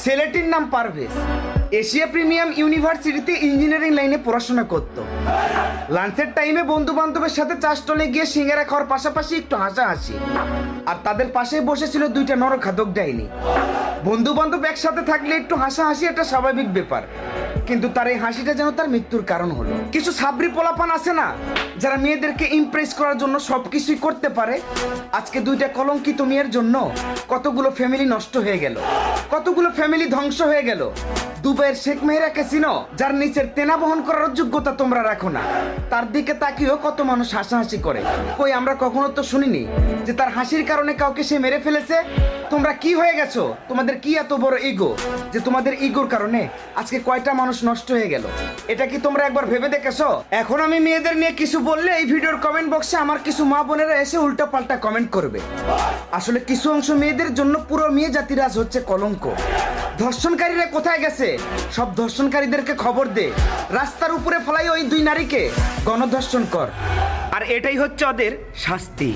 ছেলেটির নাম Parvez. Asia premium ইউনিভার্সিটিতে ইঞ্জিনিয়ারিং লাইনে পড়াশোনা করত। লাঞ্চের টাইমে বন্ধু বান্ধবের সাথে চা স্টলে গিয়ে সিঙ্গারা খাওয়ার পাশাপাশি একটু হাসাহাসি, আর তাদের পাশে বসেছিল দুইটা নরখাদক ডাইনি। বন্ধু বান্ধব একসাথে থাকলে একটু হাসাহাসি একটা স্বাভাবিক ব্যাপার, কিন্তু তার এই হাসিটা যেন তার মৃত্যুর কারণ হলো। কিছু সাবরি পোলাপান আছে না, যারা মেয়েদেরকে ইমপ্রেস করার জন্য সবকিছুই করতে পারে। আজকে দুইটা কলঙ্কিত মেয়ের জন্য কতগুলো ফ্যামিলি নষ্ট হয়ে গেল, কতগুলো ফ্যামিলি ধ্বংস হয়ে গেল। দুবাইয়ের শেখ মেহেরাকে চিনো, যার নিচের তেনা বহন করার যোগ্যতা তোমরা রাখো না। তার দিকে তাকিয়েও কত মানুষ হাসাহাসি করে। কই আমরা কখনো তো শুনিনি যে তার হাসির কারণে কাউকে সে মেরে ফেলেছে। তোমরা কি হয়ে গেছো? তোমাদের কি এত বড় ইগো যে তোমাদের ইগোর কারণে আজকে কয়টা মানুষ নষ্ট হয়ে গেল? এটা কি তোমরা একবার ভেবে দেখেছো? এখন আমি মেয়েদের নিয়ে কিছু বললে এই ভিডিওর কমেন্ট বক্সে আমার কিছু মা বোনেরা এসে উল্টা পাল্টা কমেন্ট করবে। আসলে কিছু অংশ মেয়েদের জন্য পুরো মেয়ে জাতির আজ হচ্ছে কলঙ্ক। ধর্ষণকারীরা কোথায় গেছে? সব ধর্ষণকারীদেরকে খবর দে, রাস্তার উপরে ফেলাই ওই দুই নারীকে গণধর্ষণ কর, আর এটাই হচ্ছে ওদের শাস্তি।